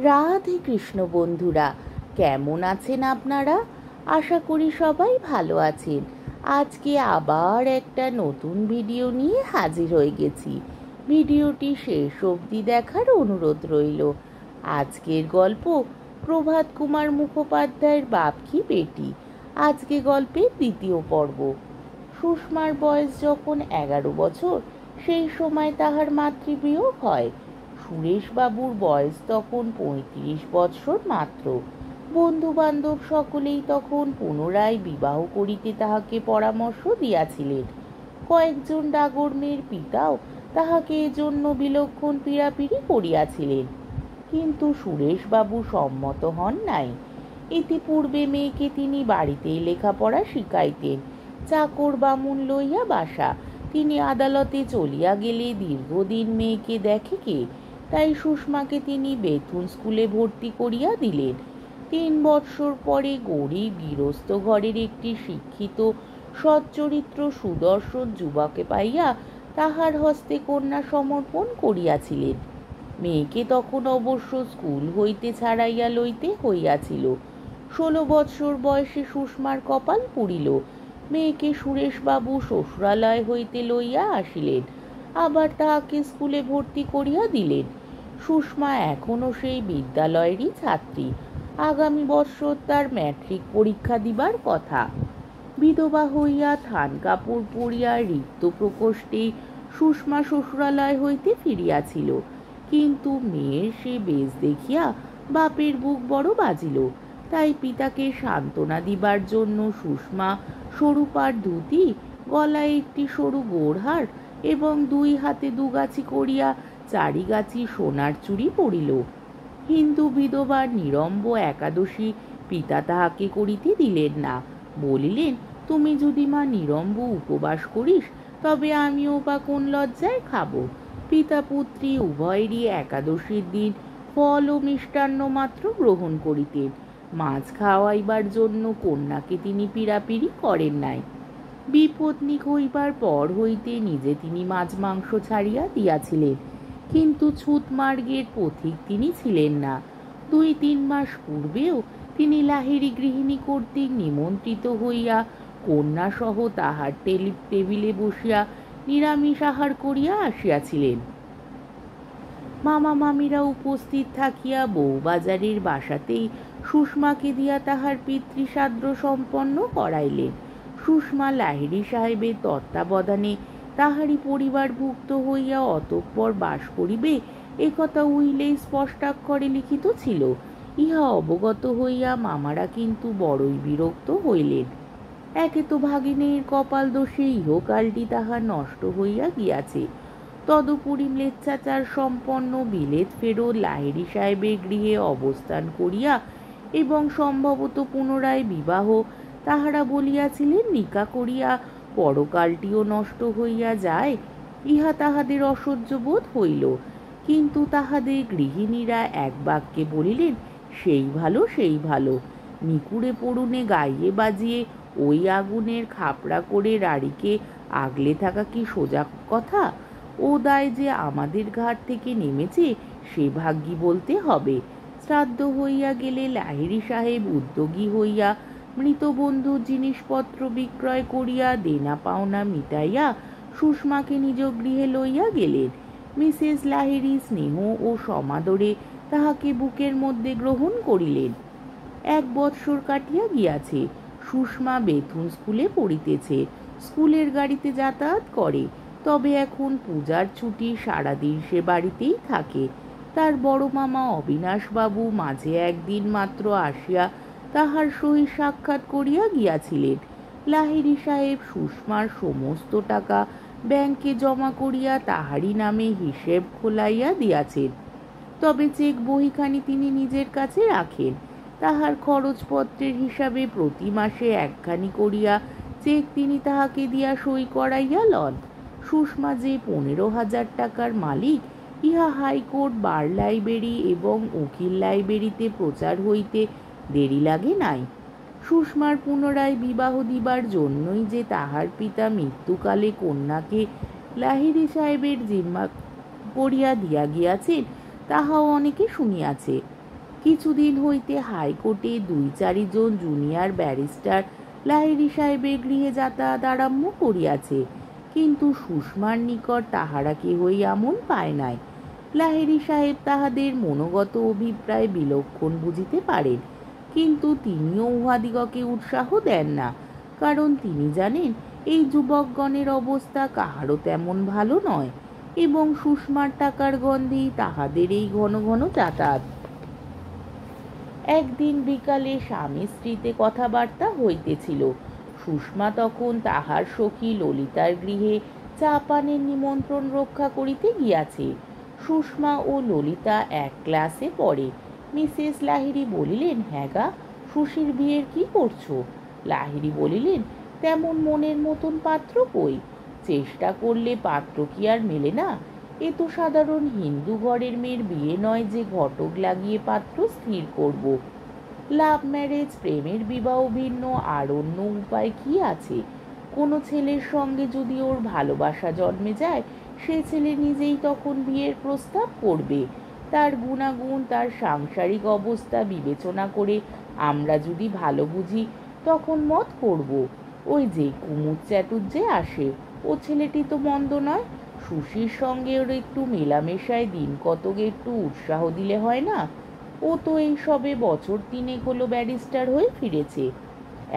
রাধে কৃষ্ণ বন্ধুরা, কেমন আছেন আপনারা? আশা করি সবাই ভালো আছেন। আজকে আবার একটা নতুন ভিডিও নিয়ে হাজির হয়ে গেছি। ভিডিওটি শেষ অবধি দেখার অনুরোধ রইল। আজকের গল্প প্রভাত কুমার মুখোপাধ্যায়ের বাপ কি বেটি। আজকে গল্পের দ্বিতীয় পর্ব। সুষমার বয়স যখন 11 বছর, সেই সময় তাহার মাতৃবিয়োগ হয়। সুরেশবাবুর বয়স তখন 35 বৎসর মাত্র। বন্ধু বান্ধব সকলেই তখন পুনরায় বিবাহ করিতে তাহাকে পরামর্শ দিয়াছিলেন। কয়েকজন ডাগর মেয়ের পিতাও তাহাকে এজন্য বিলক্ষণ পীড়াপিড়ি করিয়াছিলেন, কিন্তু সুরেশবাবু সম্মত হন নাই। ইতিপূর্বে মেয়েকে তিনি বাড়িতেই লেখাপড়া শিখাইতেন। চাকর বামুন লইয়া বাসা। তিনি আদালতে চলিয়া গেলে দীর্ঘদিন মেয়েকে দেখে কে? তাই সুষমাকে তিনি বেথুন স্কুলে ভর্তি করিয়া দিলেন। 3 বৎসর পরে গরিব গৃহস্থ ঘরের একটি শিক্ষিত সচ্চরিত্র সুদর্শন যুবককে পাইয়া তাহার হস্তে কন্যা সমর্পণ করিয়াছিলেন। মেয়েকে তখন অবশ্য স্কুল হইতে ছাড়াইয়া লইতে হইয়াছিল। 16 বৎসর বয়সে সুষমার কপাল পুড়িল। মেয়েকে সুরেশবাবু শ্বশুরালয় হইতে লইয়া আসিলেন, আবার তাহাকে স্কুলে ভর্তি করিয়া দিলেন। সুষমা এখনো সেই বিদ্যালয়েরই ছাত্রী। আগামী বৎসর তার ম্যাট্রিক পরীক্ষা দিবার কথা। বিধবা হইয়া থান কাপড় পরিয়া রিক্ত প্রকোষ্ঠেই সুষমা শ্বশুরালয় হইতে ফিরিয়াছিল। কিন্তু মেয়ের সে বেশ দেখিয়া বাপের বুক বড় বাজিল। তাই পিতাকে সান্ত্বনা দিবার জন্য সুষমা সরুপার ধুতি, গলায় একটি সরু গোড়হার এবং 2 হাতে 2 গাছি করিয়া 4 গাছি সোনার চুড়ি পরিল। হিন্দু বিধবার নিরম্ব একাদশী পিতা তাহাকে করিতে দিলেন না। বলিলেন, তুমি যদি মা নিরম্ব উপবাস করিস, তবে আমিও বা কোন লজ্জায় খাব। পিতা পুত্রী উভয়েরই একাদশীর দিন ফল ও মিষ্টান্ন মাত্র গ্রহণ করিতেন। মাছ খাওয়াইবার জন্য কন্যাকে তিনি পীড়াপিড়ি করেন নাই। বিপত্নিক হইবার পর হইতে নিজে তিনি মাছ মাংস ছাড়িয়া দিয়াছিলেন, কিন্তু ছুতমার্গের পথিক তিনি ছিলেন না। 2-3 মাস পূর্বেও তিনি লাহিড়ী গৃহিণী কর্তৃক নিমন্ত্রিত হইয়া কন্যাসহ তাহার টেবিলে বসিয়া নিরামিষ আহার করিয়া আসিয়াছিলেন। মামা মামিরা উপস্থিত থাকিয়া বউবাজারের বাসাতেই সুষমাকে দিয়া তাহার পিতৃশ্রাদ্ধ সম্পন্ন করাইলেন। সুষমা লাহিড়ী সাহেবের তত্ত্বাবধানে তাহারই পরিবারভুক্ত হইয়া অতঃপর বাস করিবে, একথা উইলে স্পষ্টাক্ষরে লিখিত ছিল। ইহা অবগত হইয়া মামারা কিন্তু বড়ই বিরক্ত হইলেন। একে তো ভাগিনীর কপাল দোষে ইহকালটি তাহার নষ্ট হইয়া গিয়াছে, তদুপরি ম্লেচ্ছাচার সম্পন্ন বিলেত ফেরত লাহিড়ী সাহেবের গৃহে অবস্থান করিয়া এবং সম্ভবত পুনরায় বিবাহ তাহারা বলিয়াছিলেন নিকা করিয়া পরকালটিও নষ্ট হইয়া যায়। ইহা তাহাদের অসহ্য বোধ হইল। কিন্তু তাহাদের গৃহিণীরা এক বাক্যে বলিলেন, সেই ভালো সেই ভালো। নিকুড়ে পড়ুনে গাইয়ে বাজিয়ে ওই আগুনের খাপড়া করে রাড়িকে আগলে থাকা কি সোজা কথা? ও দায় যে আমাদের ঘাট থেকে নেমেছে, সে ভাগ্যি বলতে হবে। শ্রাদ্ধ হইয়া গেলে লাহিড়ী সাহেব উদ্যোগী হইয়া মৃত বন্ধুর জিনিসপত্র বিক্রয় করিয়া দেনা পাওনা মিটাইয়া সুষমাকে নিজ গৃহে লইয়া গেলেন। মিসেস লাহিড়ী স্নেহ ও সমাদরে তাহাকে বুকের মধ্যে গ্রহণ করিলেন। 1 বৎসর কাটিয়া গিয়াছে। সুষমা বেথুন স্কুলে পড়িতেছে, স্কুলের গাড়িতে যাতায়াত করে। তবে এখন পূজার ছুটি, সারাদিন সে বাড়িতেই থাকে। তার বড় মামা অবিনাশবাবু মাঝে একদিন মাত্র আসিয়া তাহার সহিত সাক্ষাৎ করিয়া গিয়াছিলেন। লাহিড়ী সাহেব সুষমার সমস্ত টাকা ব্যাংকে জমা করিয়া তাহারই নামে হিসেব খোলাইয়া দিয়াছেন। তবে চেক বহিখানি তিনি নিজের কাছে রাখেন। তাহার খরচপত্রের হিসাবে প্রতি মাসে 1খানি করিয়া চেক তিনি তাহাকে দিয়া সই করাইয়া লন। সুষমা যে 15,000 টাকার মালিক, ইহা হাইকোর্ট, বার লাইব্রেরি এবং উকিল লাইব্রেরিতে প্রচার হইতে দেরি লাগে নাই। সুষমার পুনরায় বিবাহ দিবার জন্যই যে তাহার পিতা মৃত্যুকালে কন্যাকে লাহিড়ী সাহেবের জিম্মা করিয়া দিয়া গিয়াছেন, তাহাও অনেকে শুনিয়াছে। কিছুদিন হইতে হাইকোর্টে 2-4 জন জুনিয়র ব্যারিস্টার লাহিড়ী সাহেবের গৃহে যাতায়াত আরম্ভ করিয়াছে, কিন্তু সুষমার নিকট তাহারা কেহই এমন পায় নাই। লাহিড়ী সাহেব তাহাদের মনোগত অভিপ্রায় বিলক্ষণ বুঝিতে পারেন, কিন্তু তিনিও উহাদিগকে উৎসাহ দেন না, কারণ তিনি জানেন এই যুবকগণের অবস্থা কাহারও তেমন ভালো নয় এবং সুষমার টাকার গন্ধেই তাহাদের এই ঘন ঘন যাতায়াত। একদিন বিকালে স্বামী স্ত্রীতে কথাবার্তা হইতেছিল। সুষমা তখন তাহার সখী ললিতার গৃহে চা পানের নিমন্ত্রণ রক্ষা করিতে গিয়াছে। সুষমা ও ললিতা এক ক্লাসে পড়ে। মিসেস লাহিড়ী বলিলেন, হ্যাঁ গা, সুশীর বিয়ের কি করছো? লাহিড়ী বলিলেন, তেমন মনের মতন পাত্র কই? চেষ্টা করলে পাত্র কি আর মেলে না? এ তো সাধারণ হিন্দু ঘরের মেয়ের বিয়ে নয় যে ঘটক লাগিয়ে পাত্র স্থির করব। লাভ ম্যারেজ, প্রেমের বিবাহ ভিন্ন আর অন্য উপায় কি আছে? কোনো ছেলের সঙ্গে যদি ওর ভালোবাসা জন্মে যায়, সে ছেলে নিজেই তখন বিয়ের প্রস্তাব করবে। তার গুণাগুণ, তার সাংসারিক অবস্থা বিবেচনা করে আমরা যদি ভালো বুঝি তখন মত করব। ওই যে কুমুদ চ্যাটুর্যে আসে, ও ছেলেটি তো মন্দ নয়। সুশীর সঙ্গে ওর একটু মেলামেশায় দিন কতক একটু উৎসাহ দিলে হয় না? ও তো এই সবে বছর 3 হলো ব্যারিস্টার হয়ে ফিরেছে,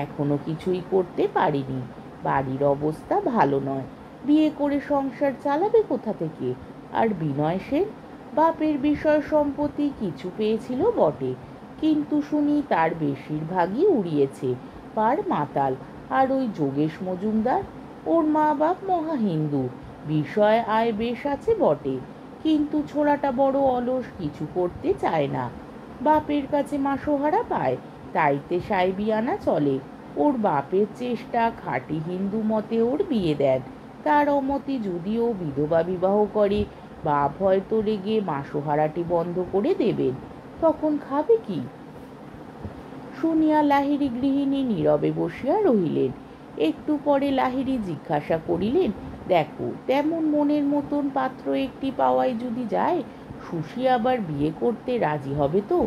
এখনো কিছুই করতে পারিনি। বাড়ির অবস্থা ভালো নয়, বিয়ে করে সংসার চালাবে কোথা থেকে? আর বিনয় সেন বাপের বিষয় সম্পত্তি কিছু পেয়েছিল বটে, কিন্তু শুনি তার বেশিরভাগই উড়িয়েছে, পার মাতাল। আর ওই যোগেশ মজুমদার, ওর মা বাপ মহা হিন্দু, বিষয় আয় বেশ আছে বটে, কিন্তু ছোড়াটা বড় অলস, কিছু করতে চায় না। বাপের কাছে মাসোহারা পায়, তাইতে সাহেবিয়ানা চলে। ওর বাপের চেষ্টা খাঁটি হিন্দু মতে ওর বিয়ে দেন, তার অমতে যদিও বিধবা বিবাহ করে বাপ হয়তো রেগে মাসোহারাটি বন্ধ করে দেবেন, তখন খাবে কি? শুনিয়া লাহিড়ী গৃহিণী নীরবে বসিয়া রহিলেন। একটু পরে লাহিড়ী জিজ্ঞাসা করিলেন, দেখো, তেমন মনের মতন পাত্র একটি পাওয়ায় যদি যায়, সুশী আবার বিয়ে করতে রাজি হবে তো?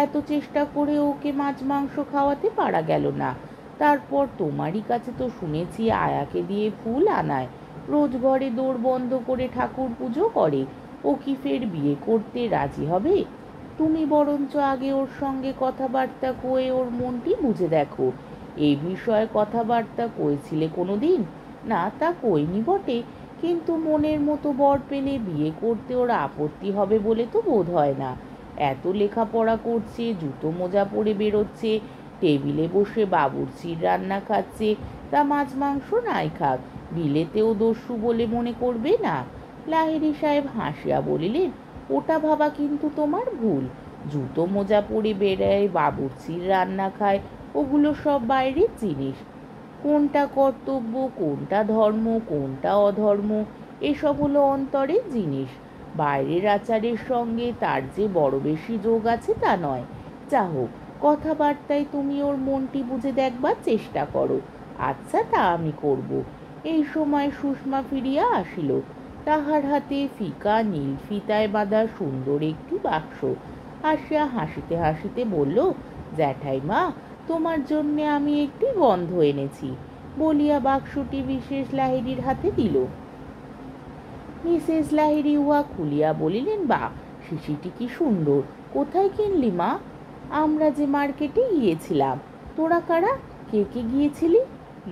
এত চেষ্টা করে ওকে মাছ মাংস খাওয়াতে পারা গেল না। তারপর তোমারই কাছে তো শুনেছি আয়াকে দিয়ে ফুল আনায়, রোজ ঘরে দৌড় বন্ধ করে ঠাকুর পুজো করে। ও কি ফের বিয়ে করতে রাজি হবে? তুমি বরঞ্চ আগে ওর সঙ্গে কথাবার্তা কয়ে ওর মনটি বুঝে দেখো। এই বিষয়ে কথাবার্তা কয়েছিলে কোনো দিন? না, তা কইনি বটে, কিন্তু মনের মতো বর পেলে বিয়ে করতে ওর আপত্তি হবে বলে তো বোধ হয় না। এত লেখাপড়া করছে, জুতো মোজা পরে বেরোচ্ছে, টেবিলে বসে বাবুর্চির রান্না খাচ্ছে, তা মাছ মাংস নাই খাক, বিলেতেও দস্যু বলে মনে করবে না? লাহিড়ী সাহেব হাসিয়া বলিলেন, ওটা ভাবা কিন্তু তোমার ভুল। জুতো মোজা পরে বেড়ায়, বাবুর্চির রান্না খায়, ওগুলো সব বাইরের জিনিস। কোনটা কর্তব্য, কোনটা ধর্ম, কোনটা অধর্ম, এসব হলো অন্তরের জিনিস। বাইরের আচারের সঙ্গে তার যে বড় বেশি যোগ আছে তা নয়। যা হোক, কথাবার্তায় তুমি ওর মনটি বুঝে দেখবার চেষ্টা করো। আচ্ছা, তা আমি করব। এই সময় সুষমা ফিরিয়া আসিল। তাহার হাতে ফিকা নীল ফিতায় বাঁধা সুন্দর একটি বাক্স। আসিয়া হাসিতে হাসিতে বলল, জ্যাঠাইমা, তোমার জন্যে আমি একটি গন্ধ এনেছি, বলিয়া বাক্সটি মিসেস লাহিড়ীর হাতে দিল। মিসেস লাহিড়ী উহা খুলিয়া বলিলেন, বাহ, শিশিটি কি সুন্দর! কোথায় কিনলি মা? আমরা যে মার্কেটে গিয়েছিলাম। তোরা কারা? কে কে গিয়েছিলি?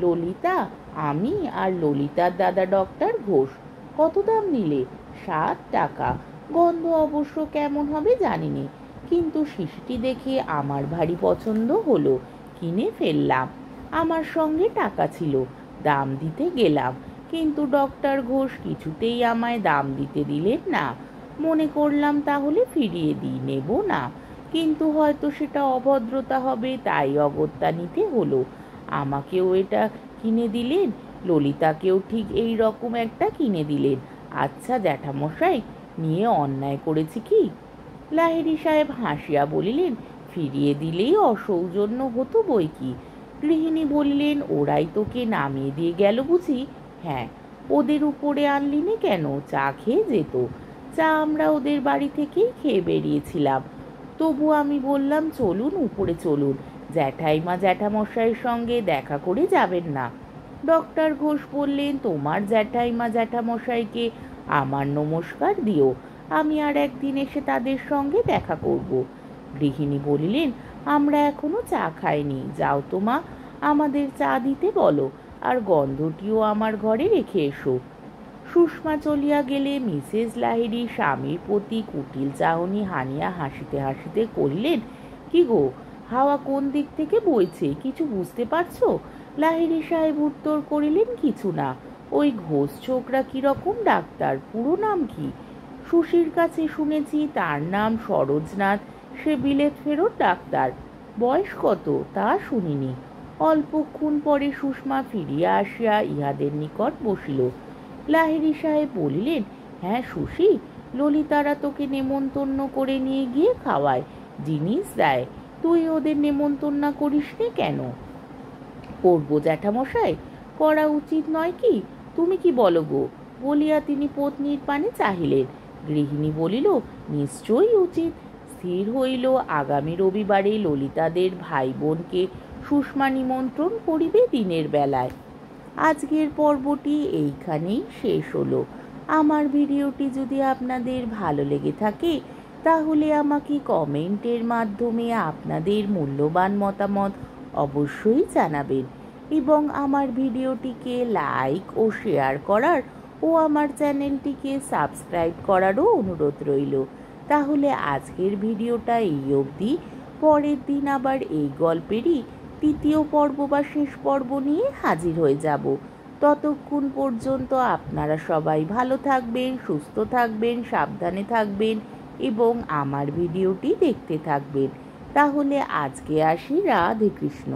ললিতা, আমি আর ললিতার দাদা ডক্টর ঘোষ। কত দাম নিলে? 7 টাকা। গন্ধ অবশ্য কেমন হবে জানি নে, কিন্তু শিশিটি দেখে আমার ভারী পছন্দ হলো, কিনে ফেললাম। আমার সঙ্গে টাকা ছিল, দাম দিতে গেলাম, কিন্তু ডক্টর ঘোষ কিছুতেই আমায় দাম দিতে দিলেন না। মনে করলাম তাহলে ফিরিয়ে দিই, নেব না, কিন্তু হয়তো সেটা অভদ্রতা হবে, তাই অগত্যা নিতে হলো। আমাকেও এটা কিনে দিলেন, ললিতাকেও ঠিক এই রকম একটা কিনে দিলেন। আচ্ছা জ্যাঠামশাই, নিয়ে অন্যায় করেছি কি? লাহিড়ী সাহেব হাসিয়া বলিলেন, ফিরিয়ে দিলেই অসৌজন্য হতো বই কি। গৃহিণী বললেন, ওরাই তোকে নামিয়ে দিয়ে গেল বুঝি? হ্যাঁ। ওদের উপরে আনলি নে কেন? চা খেয়ে যেত। চা আমরা ওদের বাড়ি থেকেই খেয়ে বেরিয়েছিলাম। তবু আমি বললাম, চলুন উপরে চলুন, জ্যাঠাইমা জ্যাঠামশাইয়ের সঙ্গে দেখা করে যাবেন না? ডক্টর ঘোষ বললেন, তোমার জ্যাঠাইমা জ্যাঠামশাইকে আমার নমস্কার দিও, আমি আর একদিন এসে তাদের সঙ্গে দেখা করব। গৃহিণী বলিলেন, আমরা এখনো চা খাইনি, যাও তো মা, আমাদের চা দিতে বলো, আর গন্ধটিও আমার ঘরে রেখে এসো। সুষমা চলিয়া গেলে মিসেস লাহিড়ী স্বামীর প্রতি কুটিল চাহনি হানিয়া হাসিতে হাসিতে কহিলেন, কি গো, হাওয়া কোন দিক থেকে বইছে, কিছু বুঝতে পারছো? লাহিড়ী সাহেব উত্তর করিলেন, কিছু না। ওই ঘোষ ছোকরা কিরকম ডাক্তার, পুরো নাম কি? সুশীর কাছে শুনেছি তার নাম সরোজনাথ, সে বিলেত ফেরত ডাক্তার। বয়স কত তা শুনিনি। অল্পক্ষণ পরে সুষমা ফিরিয়া আসিয়া ইহাদের নিকট বসিল। লাহিড়ী সাহেব বলিলেন, হ্যাঁ সুশী, ললিতারা তোকে নেমন্তন্ন করে নিয়ে গিয়ে খাওয়ায়, জিনিস দেয়, তুই ওদের নেমন্তন্ন করিস নে কেন? করবো জ্যাঠামশাই, করা উচিত নয় কি? তুমি কি বলো গো? বলিয়া তিনি পত্নীর পানে চাহিলেন। গৃহিণী বলিল, নিশ্চয়ই উচিত। স্থির হইল আগামী রবিবারে ললিতাদের ভাই বোনকে সুষমা নিমন্ত্রণ করিবে দিনের বেলায়। আজকের পর্বটি এইখানেই শেষ হলো। আমার ভিডিওটি যদি আপনাদের ভালো লেগে থাকে তাহলে আমাকে কমেন্টের মাধ্যমে আপনাদের মূল্যবান মতামত অবশ্যই জানাবেন এবং আমার ভিডিওটিকে লাইক ও শেয়ার করার ও আমার চ্যানেলটিকে সাবস্ক্রাইব করারও অনুরোধ রইল। তাহলে আজকের ভিডিওটা এই অবধি। পরের দিন আবার এই গল্পেরই তৃতীয় পর্ব বা শেষ পর্ব নিয়ে হাজির হয়ে যাব। ততক্ষণ পর্যন্ত আপনারা সবাই ভালো থাকবেন, সুস্থ থাকবেন, সাবধানে থাকবেন এবং আমার ভিডিওটি দেখতে থাকবেন। তাহলে আজকে আসি, রাধে কৃষ্ণ।